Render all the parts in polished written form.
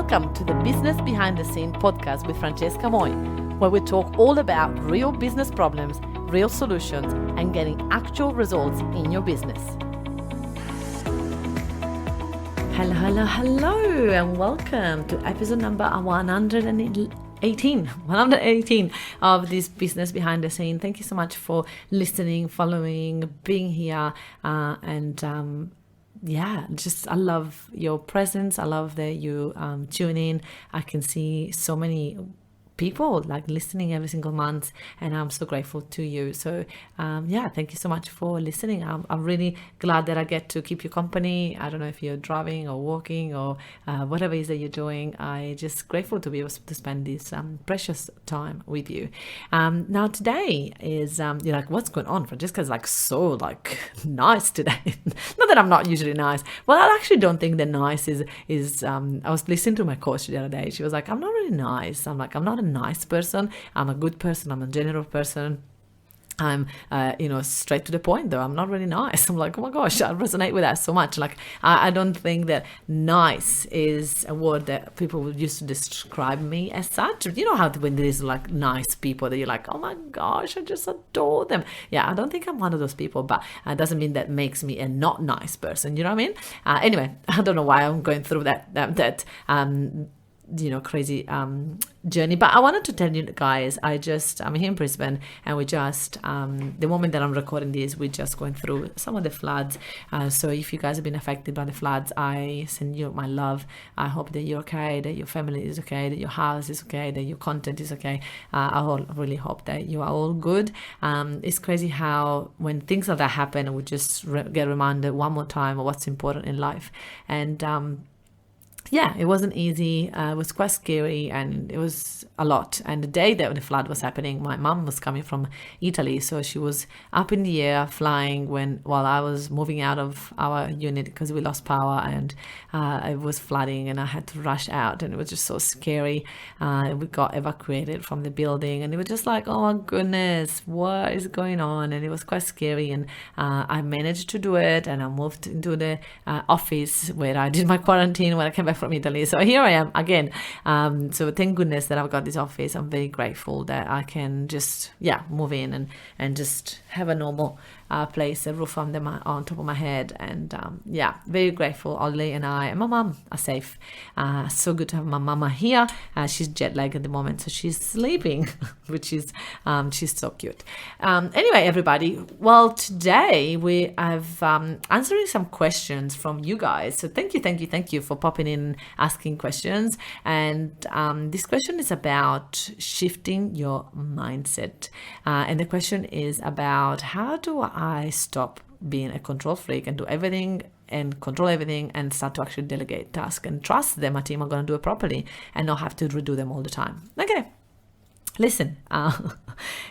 Welcome to the Business Behind the Scene podcast with Francesca Moi, where we talk all about real business problems, real solutions, and getting actual results in your business. Hello, and welcome to episode number 118 of this Business Behind the Scene. Thank you so much for listening, following, being here, I love your presence. I love that you tune in. I can see so many people like listening every single month, and I'm so grateful to you. So thank you so much for listening. I'm really glad that I get to keep you company. I don't know if you're driving or walking or whatever it is that you're doing. I just grateful to be able to spend this precious time with you. Now today is you're like, what's going on? Francesca's like so nice today. Not that I'm not usually nice. Well, I actually don't think that nice is I was listening to my coach the other day. She was like, I'm not really nice. I'm like, I'm not a nice person. I'm a good person. I'm a general person. I'm, straight to the point though. I'm not really nice. I'm like, oh my gosh, I resonate with that so much. Like, I don't think that nice is a word that people would use to describe me as such. You know how when there's like nice people that you're like, oh my gosh, I just adore them. Yeah, I don't think I'm one of those people, but it doesn't mean that makes me a not nice person. You know what I mean? Anyway, I don't know why I'm going through that crazy journey, but I wanted to tell you guys, I'm here in Brisbane, and we just the moment that I'm recording this, we're just going through some of the floods, so if you guys have been affected by the floods, I send you my love. I hope that you're okay, that your family is okay, that your house is okay, that your content is okay. I really hope that you are all good. It's crazy how when things like that happen, we just get reminded one more time of what's important in life. And it wasn't easy. It was quite scary, and it was a lot. And the day that the flood was happening, my mum was coming from Italy, so she was up in the air flying while I was moving out of our unit because we lost power, and it was flooding, and I had to rush out, and it was just so scary. We got evacuated from the building, and it was just like, oh my goodness, what is going on? And it was quite scary, and I managed to do it, and I moved into the office where I did my quarantine when I came back from Italy. So here I am again. So thank goodness that I've got this office. I'm very grateful that I can just move in and just have a normal place, a roof on top of my head, and very grateful. Ollie and I and my mum are safe. So good to have my mama here. She's jet lagged at the moment, so she's sleeping, which is she's so cute. Anyway, everybody, well, today we have answering some questions from you guys. So thank you for popping in, asking questions. And this question is about shifting your mindset, and the question is about how do I stop being a control freak and do everything and control everything and start to actually delegate tasks and trust that my team are going to do it properly and not have to redo them all the time. Okay. Listen,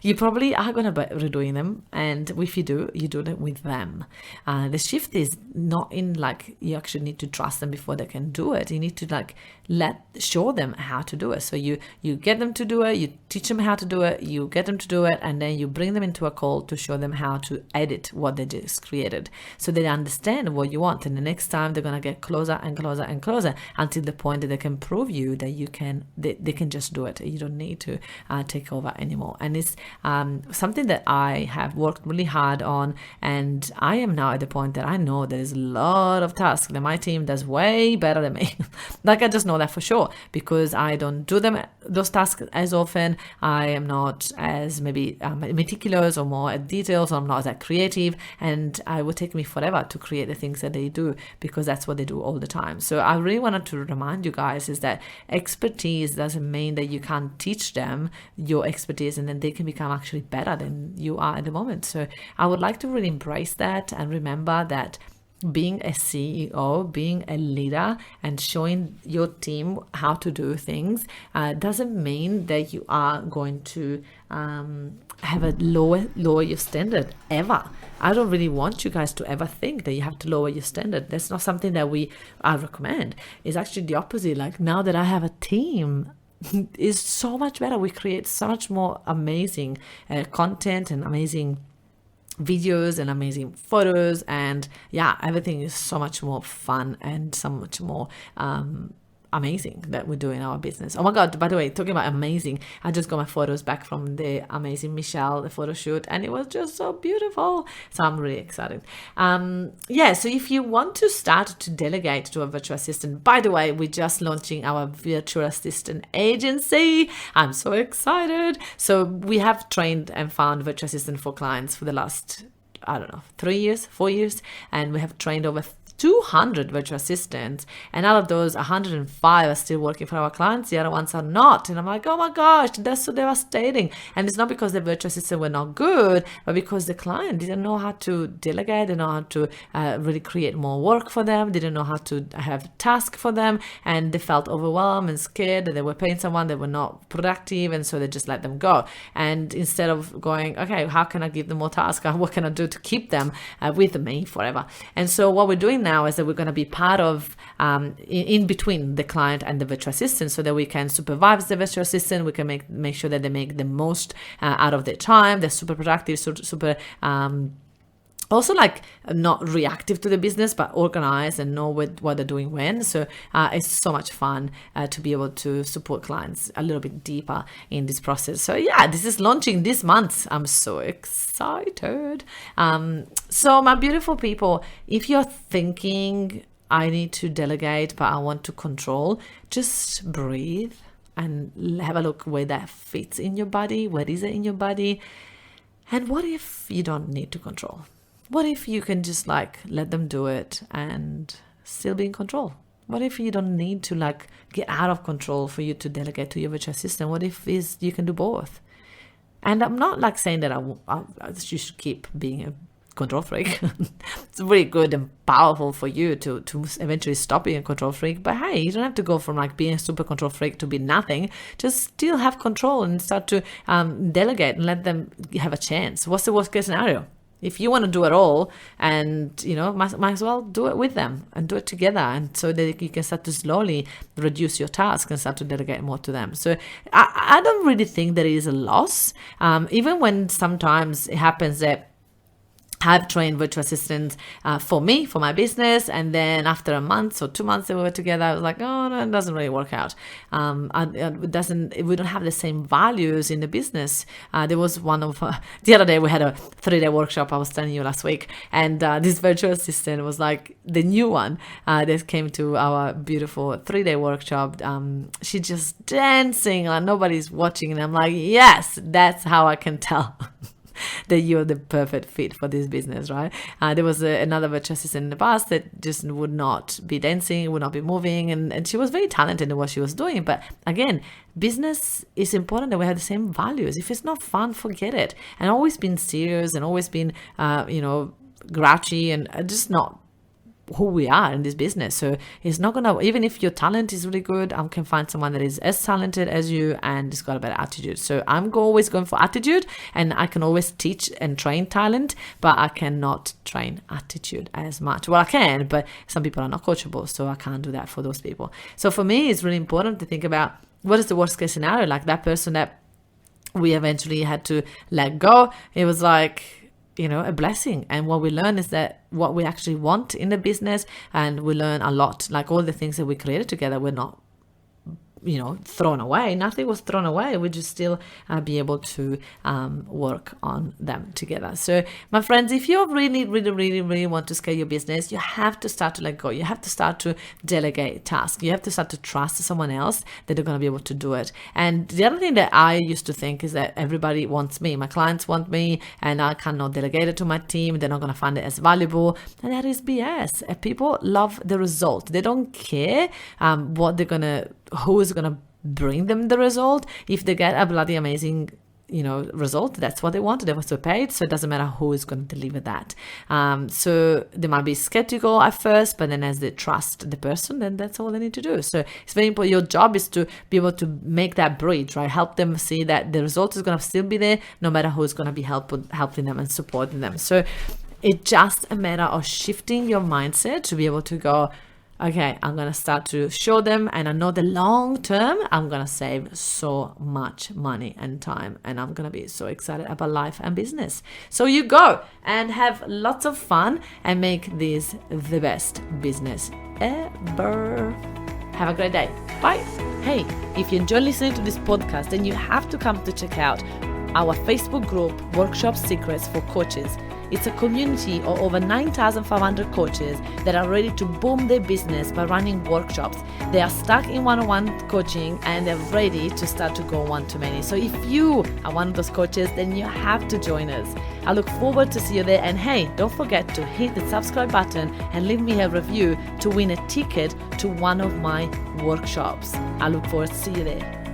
you probably are going to be redoing them, and if you do, you do it with them. The shift is not in like you actually need to trust them before they can do it. You need to show them how to do it. So you get them to do it, you teach them how to do it, you get them to do it, and then you bring them into a call to show them how to edit what they just created, so they understand what you want. And the next time they're going to get closer and closer and closer until the point that they can prove you that they can just do it. You don't need to take over anymore. And it's something that I have worked really hard on, and I am now at the point that I know there's a lot of tasks that my team does way better than me. Like, I just know that for sure, because I don't do those tasks as often. I am not as maybe meticulous or more at details, or I'm not that creative, and it would take me forever to create the things that they do, because that's what they do all the time. So I really wanted to remind you guys is that expertise doesn't mean that you can't teach them your expertise and then they can become actually better than you are at the moment. So I would like to really embrace that and remember that being a CEO, being a leader, and showing your team how to do things doesn't mean that you are going to have a lower your standard ever. I don't really want you guys to ever think that you have to lower your standard. That's not something that I recommend. It's actually the opposite. Like, now that I have a team, is so much better. We create so much more amazing content and amazing videos and amazing photos, and everything is so much more fun and so much more amazing that we're doing our business. Oh my God, by the way, talking about amazing, I just got my photos back from the amazing Michelle, the photo shoot, and it was just so beautiful. So I'm really excited. So if you want to start to delegate to a virtual assistant, by the way, we're just launching our virtual assistant agency. I'm so excited. So we have trained and found virtual assistant for clients for the last, 3 years, 4 years, and we have trained over 200 virtual assistants, and out of those 105 are still working for our clients. The other ones are not, and I'm like, oh my gosh, that's so devastating. And it's not because the virtual assistants were not good, but because the client didn't know how to delegate, didn't know how to really create more work for them, didn't know how to have tasks for them, and they felt overwhelmed and scared that they were paying someone that were not productive, and so they just let them go. And instead of going, okay, how can I give them more tasks? What can I do to keep them with me forever? And so what we're doing now is that we're going to be part of in between the client and the virtual assistant, so that we can supervise the virtual assistant. We can make sure that they make the most out of their time. They're super productive, super also like not reactive to the business, but organized and know what they're doing when. So it's so much fun to be able to support clients a little bit deeper in this process. So yeah, this is launching this month. I'm so excited. So my beautiful people, if you're thinking I need to delegate, but I want to control, just breathe and have a look where that fits in your body. Where is it in your body? And what if you don't need to control? What if you can just like let them do it and still be in control? What if you don't need to like get out of control for you to delegate to your virtual assistant? What if you can do both? And I'm not like saying that you should keep being a control freak. It's really good and powerful for you to eventually stop being a control freak. But hey, you don't have to go from like being a super control freak to be nothing. Just still have control and start to delegate and let them have a chance. What's the worst case scenario? If you want to do it all, and might as well do it with them and do it together, and so that you can start to slowly reduce your task and start to delegate more to them. So I don't really think that it is a loss, even when sometimes it happens that I've trained virtual assistants for me, for my business, and then after a month or 2 months that we were together, I was like, oh no, it doesn't really work out. We don't have the same values in the business. There was the other day we had a 3-day workshop, I was telling you last week, and this virtual assistant was like the new one that came to our beautiful 3-day workshop. She just dancing, like nobody's watching, and I'm like, yes, that's how I can tell that you're the perfect fit for this business, right? There was another virtual assistant in the past that just would not be dancing, would not be moving, and she was very talented in what she was doing. But again, business is important that we have the same values. If it's not fun, forget it. And always been serious and always been, grouchy and just not who we are in this business. So it's not gonna, even if your talent is really good, I can find someone that is as talented as you and has got a better attitude. So I'm always going for attitude, and I can always teach and train talent, but I cannot train attitude as much. Well, I can, but some people are not coachable, so I can't do that for those people. So for me, it's really important to think about what is the worst case scenario. Like that person that we eventually had to let go, it was like, a blessing. And what we learn is that what we actually want in the business, and we learn a lot, like all the things that we created together were not thrown away. Nothing was thrown away. We just still be able to work on them together. So my friends, if you really, really, really, really want to scale your business, you have to start to let go. You have to start to delegate tasks. You have to start to trust someone else that they're going to be able to do it. And the other thing that I used to think is that everybody wants me. My clients want me, and I cannot delegate it to my team. They're not going to find it as valuable. And that is BS. People love the result. They don't care who is going to bring them the result. If they get a bloody amazing result, that's what they want. They were paid, so it doesn't matter who is going to deliver that. So they might be skeptical at first, but then as they trust the person, then that's all they need to do. So it's very important. Your job is to be able to make that bridge, right? Help them see that the result is going to still be there, no matter who is going to be helping them and supporting them. So it's just a matter of shifting your mindset to be able to go, okay, I'm going to start to show them, and I know the long term, I'm going to save so much money and time, and I'm going to be so excited about life and business. So you go and have lots of fun and make this the best business ever. Have a great day. Bye. Hey, if you enjoy listening to this podcast, then you have to come to check out our Facebook group, Workshop Secrets for Coaches. It's a community of over 9,500 coaches that are ready to boom their business by running workshops. They are stuck in one-on-one coaching and they're ready to start to go one-to-many. So if you are one of those coaches, then you have to join us. I look forward to see you there. And hey, don't forget to hit the subscribe button and leave me a review to win a ticket to one of my workshops. I look forward to see you there.